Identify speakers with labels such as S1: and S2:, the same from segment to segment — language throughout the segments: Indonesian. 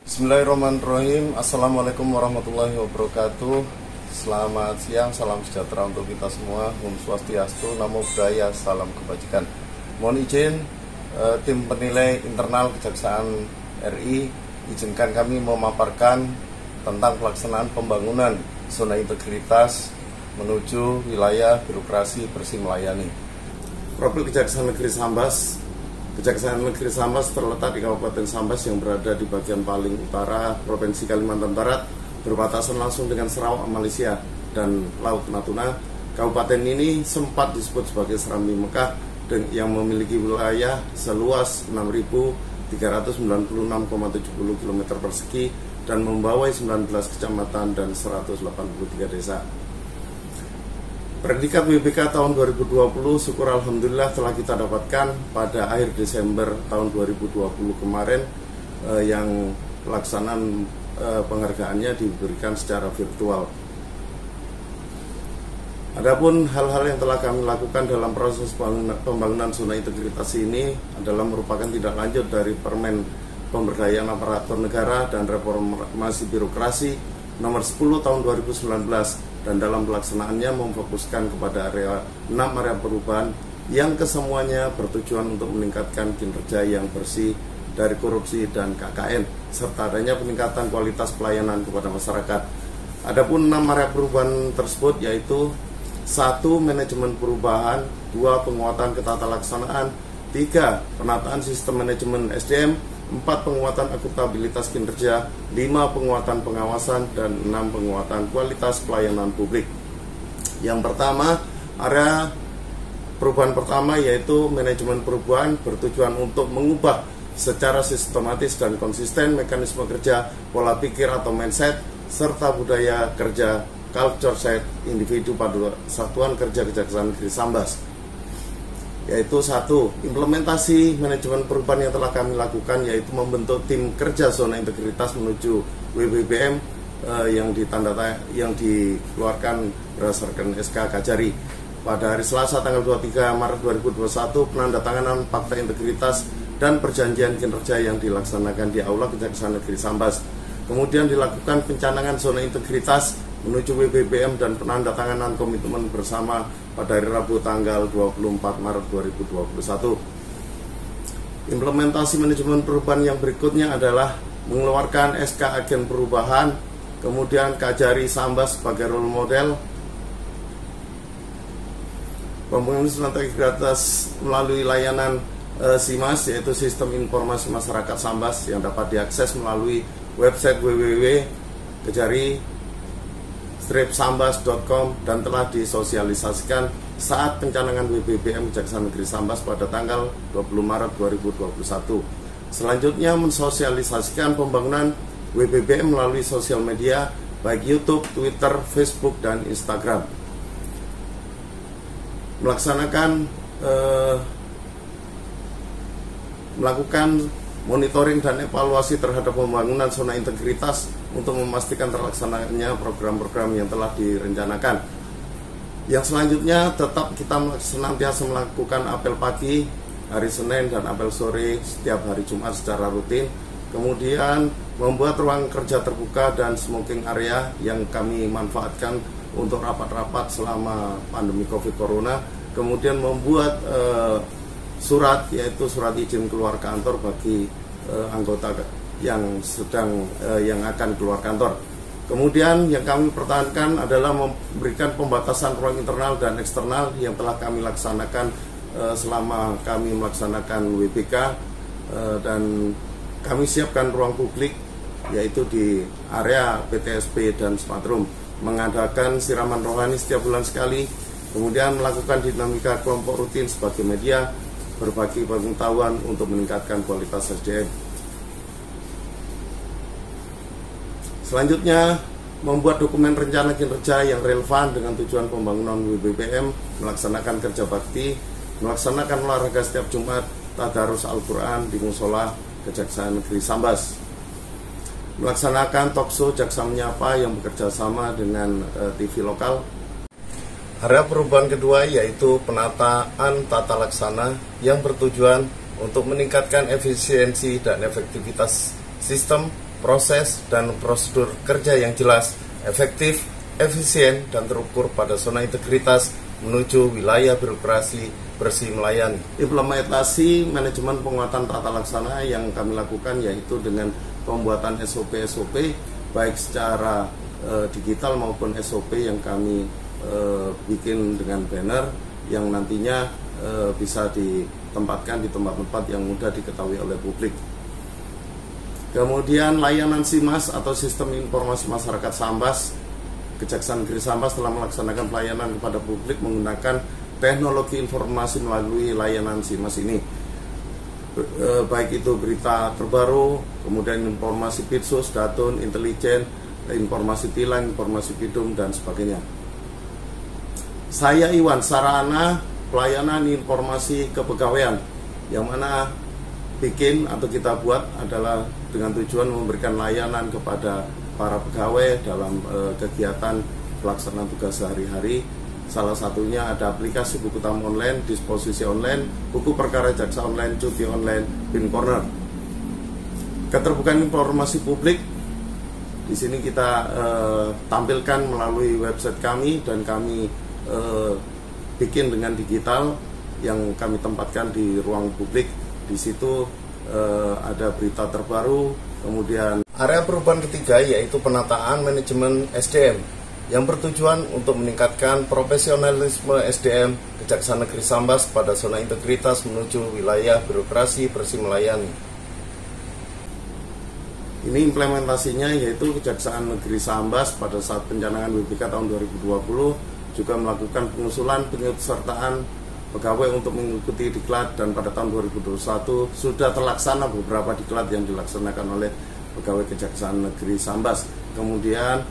S1: Bismillahirrahmanirrahim. Assalamualaikum warahmatullahi wabarakatuh. Selamat siang, salam sejahtera untuk kita semua. Om Swastiastu, Namo Buddhaya, salam kebajikan. Mohon izin tim penilai internal Kejaksaan RI, izinkan kami memaparkan tentang pelaksanaan pembangunan zona integritas menuju wilayah birokrasi bersih melayani. Profil Kejaksaan Negeri Sambas. Kejaksaan Negeri Sambas terletak di Kabupaten Sambas yang berada di bagian paling utara Provinsi Kalimantan Barat, berbatasan langsung dengan Sarawak, Malaysia, dan Laut Natuna. Kabupaten ini sempat disebut sebagai Serambi Mekah yang memiliki wilayah seluas 6.396,70 km persegi dan membawai 19 kecamatan dan 183 desa. Predikat WBK tahun 2020, syukur Alhamdulillah telah kita dapatkan pada akhir Desember tahun 2020 kemarin, yang pelaksanaan penghargaannya diberikan secara virtual. Adapun hal-hal yang telah kami lakukan dalam proses pembangunan zona integritas ini adalah merupakan tindak lanjut dari Permen Pemberdayaan Aparatur Negara dan Reformasi Birokrasi nomor 10 tahun 2019, dan dalam pelaksanaannya memfokuskan kepada 6 area perubahan yang kesemuanya bertujuan untuk meningkatkan kinerja yang bersih dari korupsi dan KKN, serta adanya peningkatan kualitas pelayanan kepada masyarakat. Adapun 6 area perubahan tersebut yaitu 1. Manajemen perubahan, 2. Penguatan ketatalaksanaan, 3. Penataan sistem manajemen SDM, 4. Penguatan akuntabilitas kinerja, 5. Penguatan pengawasan, dan 6. Penguatan kualitas pelayanan publik. Yang pertama, area perubahan pertama yaitu manajemen perubahan bertujuan untuk mengubah secara sistematis dan konsisten mekanisme kerja, pola pikir atau mindset, serta budaya kerja culture set individu pada Satuan Kerja Kejaksaan Negeri Sambas. Yaitu 1. Implementasi manajemen perubahan yang telah kami lakukan yaitu membentuk tim kerja zona integritas menuju WBBM yang dikeluarkan berdasarkan SK Kajari. Pada hari Selasa tanggal 23 Maret 2021, penandatanganan fakta integritas dan perjanjian kinerja yang dilaksanakan di Aula Kejaksaan Negeri Sambas. Kemudian dilakukan pencanangan zona integritas menuju WBBM dan penandatanganan komitmen bersama pada hari Rabu tanggal 24 Maret 2021. Implementasi manajemen perubahan yang berikutnya adalah mengeluarkan SK Agen Perubahan, kemudian Kajari Sambas sebagai role model, pembangunan zona integritas melalui layanan SIMAS, yaitu Sistem Informasi Masyarakat Sambas, yang dapat diakses melalui website www.kejari-sambas.com dan telah disosialisasikan saat pencanangan WBBM Kejaksaan Negeri Sambas pada tanggal 20 Maret 2021. Selanjutnya mensosialisasikan pembangunan WBBM melalui sosial media baik YouTube, Twitter, Facebook, dan Instagram. Melakukan monitoring dan evaluasi terhadap pembangunan zona integritas untuk memastikan terlaksananya program-program yang telah direncanakan. Yang selanjutnya tetap kita senantiasa melakukan apel pagi hari Senin dan apel sore setiap hari Jumat secara rutin. Kemudian membuat ruang kerja terbuka dan smoking area yang kami manfaatkan untuk rapat-rapat selama pandemi COVID Corona. Kemudian membuat surat, yaitu surat izin keluar kantor bagi anggota yang akan keluar kantor. Kemudian yang kami pertahankan adalah memberikan pembatasan ruang internal dan eksternal yang telah kami laksanakan selama kami melaksanakan WBK, dan kami siapkan ruang publik yaitu di area PTSP dan Smart Room, mengadakan siraman rohani setiap bulan sekali, kemudian melakukan dinamika kelompok rutin sebagai media berbagi pengetahuan untuk meningkatkan kualitas SDM. Selanjutnya, membuat dokumen rencana kinerja yang relevan dengan tujuan pembangunan WBBM, melaksanakan kerja bakti, melaksanakan olahraga setiap Jumat, tadarus Al-Quran di Musola Kejaksaan Negeri Sambas, melaksanakan talkshow Jaksa Menyapa yang bekerja sama dengan TV lokal. Area perubahan kedua yaitu penataan tata laksana yang bertujuan untuk meningkatkan efisiensi dan efektivitas sistem proses dan prosedur kerja yang jelas, efektif, efisien, dan terukur pada zona integritas menuju wilayah birokrasi bersih melayani. Implementasi manajemen penguatan tata laksana yang kami lakukan yaitu dengan pembuatan SOP-SOP baik secara digital maupun SOP yang kami bikin dengan banner yang nantinya bisa ditempatkan di tempat-tempat yang mudah diketahui oleh publik. Kemudian layanan SIMAS atau Sistem Informasi Masyarakat Sambas, Kejaksaan Negeri Sambas telah melaksanakan pelayanan kepada publik menggunakan teknologi informasi melalui layanan SIMAS ini. Baik itu berita terbaru, kemudian informasi Pitsus, Datun, intelijen, informasi tilang, informasi Pidum, dan sebagainya. Saya Iwan, sarana pelayanan informasi kepegawaian, yang mana bikin atau kita buat adalah dengan tujuan memberikan layanan kepada para pegawai dalam kegiatan pelaksanaan tugas sehari-hari. Salah satunya ada aplikasi buku tamu online, disposisi online, buku perkara jaksa online, cuti online, pin corner. Keterbukaan informasi publik di sini kita tampilkan melalui website kami dan kami bikin dengan digital yang kami tempatkan di ruang publik. Di situ ada berita terbaru, kemudian area perubahan ketiga yaitu penataan manajemen SDM yang bertujuan untuk meningkatkan profesionalisme SDM Kejaksaan Negeri Sambas pada zona integritas menuju wilayah birokrasi bersih melayani. Ini implementasinya yaitu Kejaksaan Negeri Sambas pada saat pencanangan WBK tahun 2020 juga melakukan pengusulan penyertaan pegawai untuk mengikuti diklat, dan pada tahun 2021 sudah terlaksana beberapa diklat yang dilaksanakan oleh pegawai Kejaksaan Negeri Sambas. Kemudian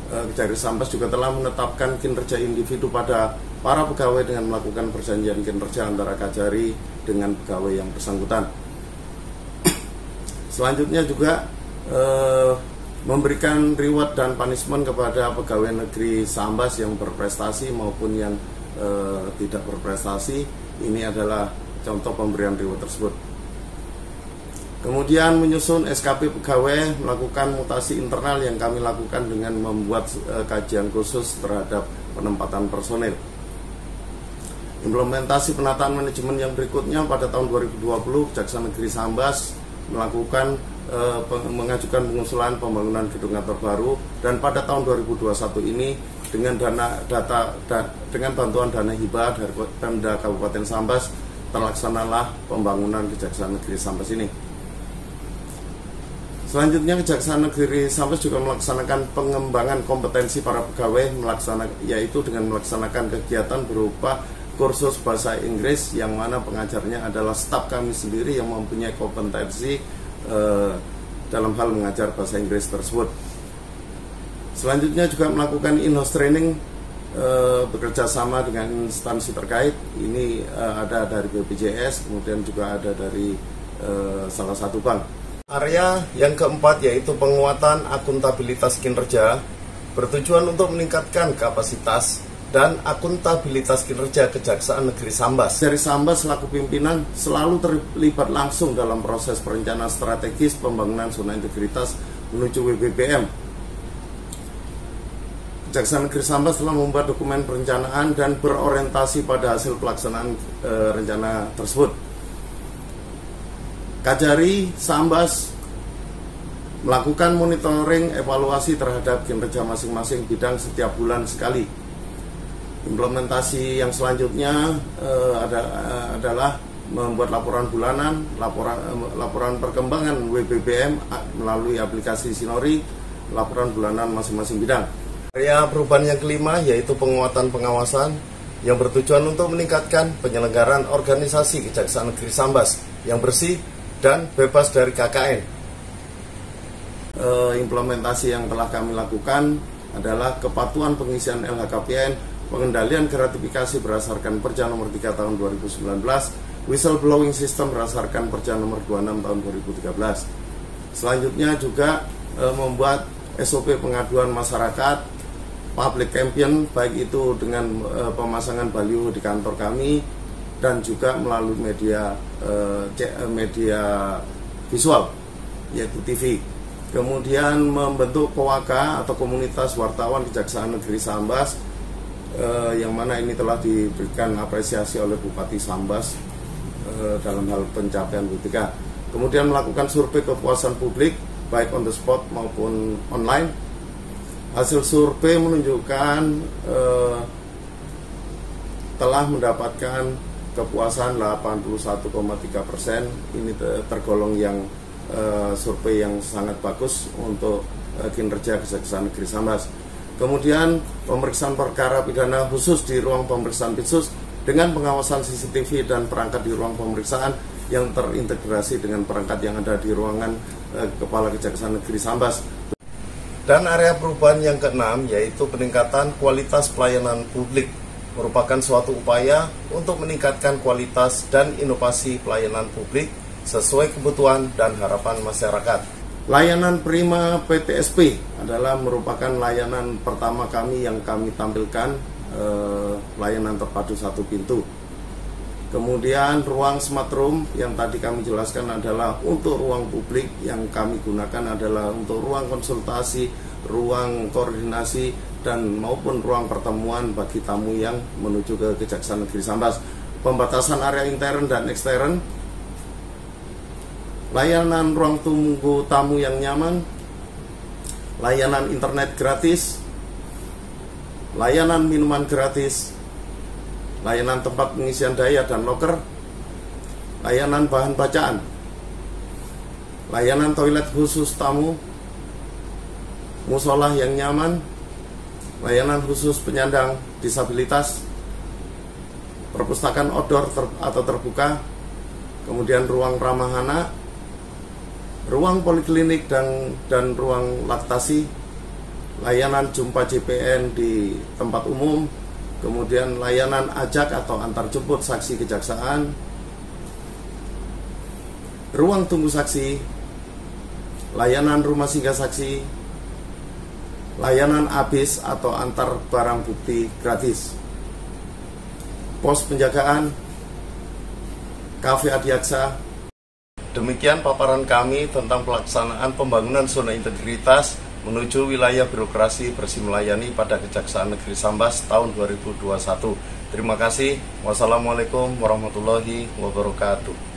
S1: Kejaksaan Sambas juga telah menetapkan kinerja individu pada para pegawai dengan melakukan perjanjian kinerja antara Kajari dengan pegawai yang bersangkutan. Selanjutnya juga memberikan reward dan punishment kepada pegawai negeri Sambas yang berprestasi maupun yang tidak berprestasi. Ini adalah contoh pemberian reward tersebut. Kemudian menyusun SKP pegawai, melakukan mutasi internal yang kami lakukan dengan membuat kajian khusus terhadap penempatan personil. Implementasi penataan manajemen yang berikutnya pada tahun 2020 Kejaksaan Negeri Sambas melakukan mengajukan pengusulan pembangunan gedung kantor baru, dan pada tahun 2021 ini dengan dengan bantuan dana hibah dari Pemda Kabupaten Sambas terlaksanalah pembangunan Kejaksaan Negeri Sambas ini. Selanjutnya Kejaksaan Negeri Sambas juga melaksanakan pengembangan kompetensi para pegawai yaitu dengan melaksanakan kegiatan berupa kursus bahasa Inggris yang mana pengajarnya adalah staf kami sendiri yang mempunyai kompetensi dalam hal mengajar bahasa Inggris tersebut. Selanjutnya juga melakukan in-house training bekerja sama dengan instansi terkait. Ini ada dari BPJS, kemudian juga ada dari salah satu bank. Area yang keempat yaitu penguatan akuntabilitas kinerja bertujuan untuk meningkatkan kapasitas dan akuntabilitas kinerja Kejaksaan Negeri Sambas. Dari Sambas selaku pimpinan selalu terlibat langsung dalam proses perencanaan strategis pembangunan zona integritas menuju WBBM. Kejaksaan Negeri Sambas telah membuat dokumen perencanaan dan berorientasi pada hasil pelaksanaan rencana tersebut. Kajari Sambas melakukan monitoring evaluasi terhadap kinerja masing-masing bidang setiap bulan sekali. Implementasi yang selanjutnya adalah membuat laporan bulanan, laporan perkembangan WBBM melalui aplikasi Sinori, laporan bulanan masing-masing bidang. Area perubahan yang kelima yaitu penguatan pengawasan yang bertujuan untuk meningkatkan penyelenggaraan organisasi Kejaksaan Negeri Sambas yang bersih dan bebas dari KKN. Implementasi yang telah kami lakukan adalah kepatuhan pengisian LHKPN, pengendalian gratifikasi berdasarkan Perja nomor 3 tahun 2019, whistleblowing system berdasarkan Perja nomor 26 tahun 2013. Selanjutnya juga membuat SOP pengaduan masyarakat, public campaign, baik itu dengan pemasangan baliho di kantor kami dan juga melalui media visual yaitu TV. Kemudian membentuk Kowaka atau Komunitas Wartawan Kejaksaan Negeri Sambas, yang mana ini telah diberikan apresiasi oleh Bupati Sambas dalam hal pencapaian BPK. Kemudian melakukan survei kepuasan publik baik on the spot maupun online. Hasil survei menunjukkan telah mendapatkan kepuasan 81,3%. Ini tergolong yang survei yang sangat bagus untuk kinerja Kejaksaan Negeri Sambas. Kemudian pemeriksaan perkara pidana khusus di ruang pemeriksaan Pitsus dengan pengawasan CCTV dan perangkat di ruang pemeriksaan yang terintegrasi dengan perangkat yang ada di ruangan Kepala Kejaksaan Negeri Sambas. Dan area perubahan yang keenam yaitu peningkatan kualitas pelayanan publik, merupakan suatu upaya untuk meningkatkan kualitas dan inovasi pelayanan publik sesuai kebutuhan dan harapan masyarakat. Layanan Prima PTSP adalah merupakan layanan pertama kami yang kami tampilkan, layanan terpadu satu pintu. Kemudian ruang smart room yang tadi kami jelaskan adalah untuk ruang publik, yang kami gunakan adalah untuk ruang konsultasi, ruang koordinasi, dan maupun ruang pertemuan bagi tamu yang menuju ke Kejaksaan Negeri Sambas. Pembatasan area intern dan ekstern, layanan ruang tunggu tamu yang nyaman, layanan internet gratis, layanan minuman gratis, layanan tempat pengisian daya dan loker, layanan bahan bacaan, layanan toilet khusus tamu, musola yang nyaman, layanan khusus penyandang disabilitas, perpustakaan outdoor atau terbuka, kemudian ruang ramah anak, ruang poliklinik dan ruang laktasi, layanan jumpa JPN di tempat umum, kemudian layanan ajak atau antar jemput saksi kejaksaan, ruang tunggu saksi, layanan rumah singgah saksi, layanan ABIS atau antar barang bukti gratis, pos penjagaan, kafe adiaksa. Demikian paparan kami tentang pelaksanaan pembangunan zona integritas menuju wilayah birokrasi bersih melayani pada Kejaksaan Negeri Sambas tahun 2021. Terima kasih. Wassalamualaikum warahmatullahi wabarakatuh.